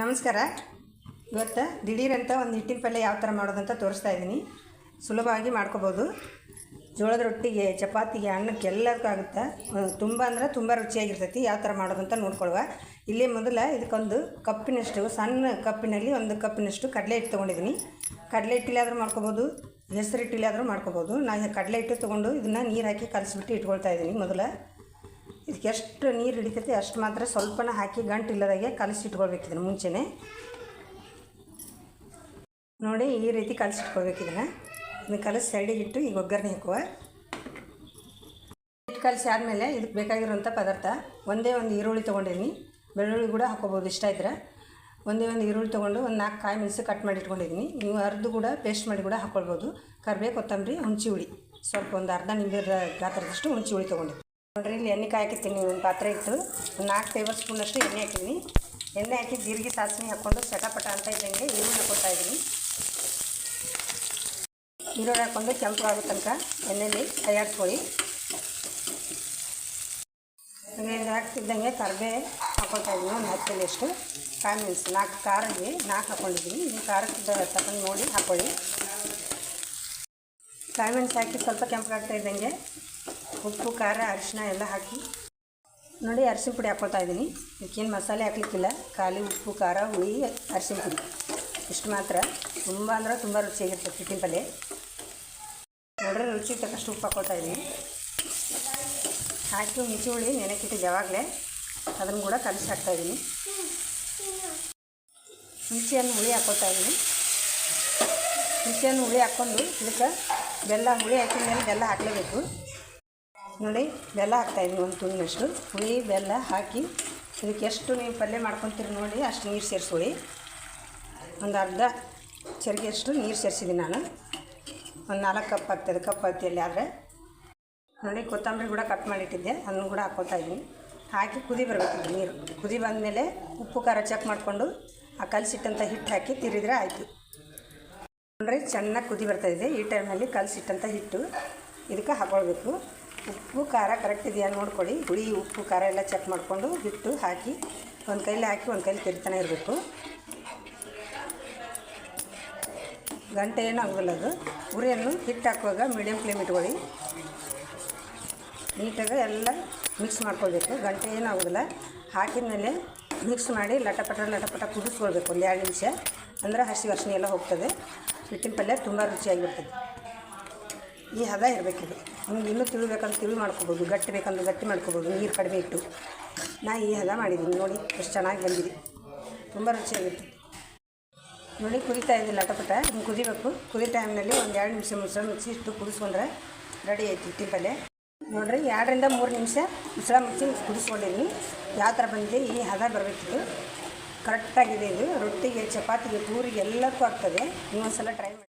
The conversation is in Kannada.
ನಮಸ್ಕಾರ. ಇವತ್ತು ದಿಢೀರಂತ ಒಂದು ಹಿಟ್ಟಿನ ಪಲ್ಯ ಯಾವ ಥರ ಮಾಡೋದಂತ ತೋರಿಸ್ತಾ ಇದ್ದೀನಿ. ಸುಲಭವಾಗಿ ಮಾಡ್ಕೋಬೋದು. ಜೋಳದ ರೊಟ್ಟಿಗೆ, ಚಪಾತಿಗೆ, ಅನ್ನಕ್ಕೆ ಎಲ್ಲದಕ್ಕೂ ಆಗುತ್ತೆ. ತುಂಬ ಅಂದರೆ ತುಂಬ ರುಚಿಯಾಗಿರ್ತೈತಿ. ಯಾವ ಥರ ಮಾಡೋದಂತ ನೋಡ್ಕೊಳ್ಳುವ. ಇಲ್ಲಿ ಮೊದಲ ಇದಕ್ಕೊಂದು ಕಪ್ಪಿನಷ್ಟು, ಸಣ್ಣ ಕಪ್ಪಿನಲ್ಲಿ ಒಂದು ಕಪ್ಪಿನಷ್ಟು ಕಡಲೆ ಹಿಟ್ಟು ತೊಗೊಂಡಿದ್ದೀನಿ. ಕಡಲೆ ಹಿಟ್ಟಿಲಾದರೂ ಮಾಡ್ಕೋಬೋದು, ಹೆಸರು ಹಿಟ್ಟಿಲಾದರೂ ಮಾಡ್ಕೋಬೋದು. ನಾನು ಕಡಲೆ ಹಿಟ್ಟು ತೊಗೊಂಡು ಇದನ್ನು ನೀರು ಹಾಕಿ ಕಲಸಿಬಿಟ್ಟು ಇಟ್ಕೊಳ್ತಾ ಇದ್ದೀನಿ. ಮೊದಲ ಇದಕ್ಕೆ ಎಷ್ಟು ನೀರು ಹಿಡಿತೈತಿ ಅಷ್ಟು ಮಾತ್ರ ಸ್ವಲ್ಪನ ಹಾಕಿ ಗಂಟು ಇಲ್ಲದಾಗೆ ಕಲಸಿಟ್ಕೊಳ್ಬೇಕು. ಇದನ್ನು ಮುಂಚೆನೇ ನೋಡಿ ಈ ರೀತಿ ಕಲಸಿಟ್ಕೊಳ್ಬೇಕು. ಇದನ್ನು ಕಲಸಿ ಸೈಡಿಗೆ ಇಟ್ಟು ಈಗ ಒಗ್ಗರಣೆ ಹಾಕುವ. ಹಿಟ್ಟು ಕಲಸಿ ಆದಮೇಲೆ ಇದಕ್ಕೆ ಬೇಕಾಗಿರುವಂಥ ಪದಾರ್ಥ ಒಂದೇ ಒಂದು ಈರುಳ್ಳಿ ತೊಗೊಂಡಿದ್ದೀನಿ. ಬೆಳ್ಳುಳ್ಳಿ ಕೂಡ ಹಾಕೋಬೋದು ಇಷ್ಟ ಇದ್ರೆ. ಒಂದೇ ಒಂದು ಈರುಳ್ಳಿ ತೊಗೊಂಡು ಒಂದು 4 ಕಾಯಿ ಮೆಣಸು ಕಟ್ ಮಾಡಿ ಇಟ್ಕೊಂಡಿದ್ದೀನಿ. ನೀವು ಅರ್ಧ ಕೂಡ ಪೇಸ್ಟ್ ಮಾಡಿ ಕೂಡ ಹಾಕ್ಕೊಳ್ಬೋದು. ಕರಿಬೇವು, ಕೊತ್ತಂಬರಿ, ಹುಣಸೆ ಹುಳಿ, ಸ್ವಲ್ಪ ಒಂದು ಅರ್ಧ ನಿಂಬೆ ಗಾತ್ರದಷ್ಟು ಹುಣಸೆ ಹುಳಿ ತೊಗೊಂಡಿದ್ದೀನಿ. ನೋಡಿರಿ, ಇಲ್ಲಿ ಎಣ್ಣೆ ಕಾಯ್ಕಿರ್ತೀನಿ. ಒಂದು ಪಾತ್ರೆ ಇಟ್ಟು 4 ಟೇಬಲ್ ಸ್ಪೂನಷ್ಟು ಎಣ್ಣೆ ಹಾಕಿದ್ದೀನಿ. ಎಣ್ಣೆ ಹಾಕಿ ಜೀರಿಗೆ, ಸಾಸಿವೆ ಹಾಕ್ಕೊಂಡು ಚಟಪಟ ಅಂತ ಇದ್ದಂಗೆ ಈರುಳ್ಳಿ ಹಾಕ್ಕೊಳ್ತಾ ಇದ್ದೀನಿ. ಈರುಳ್ಳಿ ಹಾಕ್ಕೊಂಡು ಕೆಂಪು ಆಗೋ ತನಕ ಎಣ್ಣೆಯಲ್ಲಿ ಕೈಯಾಡ್ಸ್ಕೊಳ್ಳಿ. ಹಾಗೆ ಇದು ಹಾಕ್ತಿದ್ದಂಗೆ ಕರಿಬೇವು ಹಾಕ್ಕೊಳ್ತಾ ಇದ್ದೀನಿ. ಒಂದು 10 ಎಲೆಯಷ್ಟು ಕಾಯಿ ಮೆಣಸು, 4 ಖಾರಕ್ಕೆ 4 ಹಾಕ್ಕೊಂಡಿದ್ದೀನಿ. ನೀವು ಖಾರಕ್ಕೆ ತಗೊಂಡು ನೋಡಿ ಹಾಕ್ಕೊಳ್ಳಿ. ಕಾಯಿ ಮೆಣಸು ಹಾಕಿ ಸ್ವಲ್ಪ ಕೆಂಪು ಆಗ್ತಾ ಇದ್ದಂಗೆ ಉಪ್ಪು, ಖಾರ, ಅರಿಶಿನ ಎಲ್ಲ ಹಾಕಿ ನೋಡಿ ಅರಿಶಿನ ಪುಡಿ ಹಾಕ್ಕೊಳ್ತಾ ಇದ್ದೀನಿ. ಇದಕ್ಕೇನು ಮಸಾಲೆ ಹಾಕ್ಲಿಕ್ಕಿಲ್ಲ, ಖಾಲಿ ಉಪ್ಪು, ಖಾರ, ಹುಳಿ, ಅರಿಶಿನ ಪುಡಿ ಇಷ್ಟು ಮಾತ್ರ. ತುಂಬ ಅಂದರೆ ತುಂಬ ರುಚಿಯಾಗಿರ್ತದೆ ಹಿಟ್ಟಿನ ಪಲ್ಯ. ನೋಡ್ರಿ, ರುಚಿಗೆ ತಕ್ಕಷ್ಟು ಉಪ್ಪು ಹಾಕ್ಕೊಳ್ತಾ ಇದ್ದೀನಿ. ಹಾಕಿ ಹುಣಸೆ ಹುಳಿ ನೆನೆಕಿಟ್ಟಿದ್ದು ಯಾವಾಗಲೇ ಅದನ್ನು ಕೂಡ ಕಲಸಿ ಹಾಕ್ತಾಯಿದ್ದೀನಿ. ಹುಣಸೆಹಣ್ಣು ಹುಳಿ ಹಾಕ್ಕೊಳ್ತಾ ಇದ್ದೀನಿ. ಹುಣಸೆಹಣ್ಣು ಹುಳಿ ಹಾಕ್ಕೊಂಡು ಇದಕ್ಕೆ ಬೆಲ್ಲ, ಹುಳಿ ಹಾಕಿದ ಮೇಲೆ ಬೆಲ್ಲ ಹಾಕಲೇಬೇಕು. ನೋಡಿ, ಬೆಲ್ಲ ಹಾಕ್ತಾಯಿದ್ದೀನಿ. ಒಂದು ತುಂಬಿನಷ್ಟು ಹುಳಿ ಬೆಲ್ಲ ಹಾಕಿ ಇದಕ್ಕೆ ಎಷ್ಟು ನೀವು ಪಲ್ಯ ಮಾಡ್ಕೊತೀರಿ ನೋಡಿ ಅಷ್ಟು ನೀರು ಸೇರಿಸ್ಕೊಳ್ಳಿ. ಒಂದು ಅರ್ಧ ಚರಿಗೆಯಷ್ಟು ನೀರು ಸೇರಿಸಿದ್ದೀನಿ ನಾನು. ಒಂದು 4 ಕಪ್ ಆಗ್ತದೆ, ಕಪ್ ಅಳತೆಯಲ್ಲಿ. ಆದರೆ ನೋಡಿ, ಕೊತ್ತಂಬರಿ ಕೂಡ ಕಟ್ ಮಾಡಿಟ್ಟಿದ್ದೆ, ಅದನ್ನು ಕೂಡ ಹಾಕ್ಕೊಳ್ತಾ ಇದ್ದೀನಿ. ಹಾಕಿ ಕುದಿ ಬರಬೇಕು. ನೀರು ಕುದಿ ಬಂದಮೇಲೆ ಉಪ್ಪು, ಖಾರ ಚೆಕ್ ಮಾಡಿಕೊಂಡು ಆ ಕಲಸಿಟ್ಟಂಥ ಹಿಟ್ಟು ಹಾಕಿ ತಿರಿದ್ರೆ ಆಯಿತು. ನೋಡ್ರಿ, ಚೆನ್ನಾಗಿ ಕುದಿ ಬರ್ತಾಯಿದೆ. ಈ ಟೈಮಲ್ಲಿ ಕಲಸಿಟ್ಟಂಥ ಹಿಟ್ಟು ಇದಕ್ಕೆ ಹಾಕ್ಕೊಳ್ಬೇಕು. ಉಪ್ಪು, ಖಾರ ಕರೆಕ್ಟ್ ಇದೆಯಾ ನೋಡ್ಕೊಳ್ಳಿ. ಹುಳಿ, ಉಪ್ಪು, ಖಾರ ಎಲ್ಲ ಚೆಕ್ ಮಾಡಿಕೊಂಡು ಹಿಟ್ಟು ಹಾಕಿ ಒಂದು ಕೈಲಿ ಹಾಕಿ ಒಂದು ಕೈಲಿ ತಿರ್ತಾನೆ ಇರಬೇಕು. ಗಂಟೆ ಏನೂ ಆಗೋದಿಲ್ಲ ಅದು. ಉರಿಯನ್ನು ಹಿಟ್ಟು ಹಾಕುವಾಗ ಮೀಡಿಯಮ್ ಫ್ಲೇಮ್ ಇಟ್ಕೊಳ್ಳಿ. ನೀಟಾಗಿ ಎಲ್ಲ ಮಿಕ್ಸ್ ಮಾಡ್ಕೊಳ್ಬೇಕು. ಗಂಟೆ ಏನೂ ಆಗೋದಿಲ್ಲ. ಹಾಕಿದ ಮೇಲೆ ಮಿಕ್ಸ್ ಮಾಡಿ ಲಟಪಟ ಕುದಿಸ್ಕೊಳ್ಬೇಕು ಒಂದು 2 ನಿಮಿಷ. ಅಂದರೆ ಹಸಿ ವಾಸನೆ ಎಲ್ಲ ಹೋಗ್ತದೆ. ಹಿಟ್ಟಿನ ಪಲ್ಯ ತುಂಬ ರುಚಿಯಾಗಿರ್ತದೆ. ಈ ಹದ ಇರಬೇಕಿದು. ನಿಮ್ಗೆ ಇನ್ನೂ ತಿಳಿಬೇಕಂತ ತಿಳಿ ಮಾಡ್ಕೊಬೋದು, ಗಟ್ಟಿ ಬೇಕಂದ್ರೆ ಗಟ್ಟಿ ಮಾಡ್ಕೊಬೋದು, ನೀರು ಕಡಿಮೆ ಇಟ್ಟು. ನಾ ಈ ಹದ ಮಾಡಿದ್ದೀನಿ. ನೋಡಿ ಎಷ್ಟು ಚೆನ್ನಾಗಿ ಬಂದಿದೆ, ತುಂಬ ರುಚಿಯಾಗಿರ್ತದೆ. ನೋಡಿ, ಕುದಿತಾ ಇದೆ ಲಟಪಟ. ಹಿಂಗೆ ಕುದಿಬೇಕು. ಕುದಿ ಟೈಮ್ನಲ್ಲಿ ಒಂದು 2 ನಿಮಿಷ ಮುಚ್ಚಿ ಇಟ್ಟು ಕುದಿಸ್ಕೊಂಡ್ರೆ ರೆಡಿ ಆಯ್ತು ಹಿಟ್ಟಿನ ಪಲ್ಯ. ನೋಡಿರಿ, 2 ರಿಂದ 3 ನಿಮಿಷ ಮುಚ್ಚಿ ಕುದಿಸ್ಕೊಂಡಿದ್ದೀನಿ. ಯಾವ ಥರ ಬಂದಿದೆ ಈ ಹದ ಬರಬೇಕಿತ್ತು. ಕರೆಕ್ಟಾಗಿದೆ ಇದು. ರೊಟ್ಟಿಗೆ, ಚಪಾತಿಗೆ, ಪೂರಿಗೆ ಎಲ್ಲದಕ್ಕೂ ಆಗ್ತದೆ. ನೀವು ಒಂದು ಸಲ ಟ್ರೈ ಮಾಡಿ.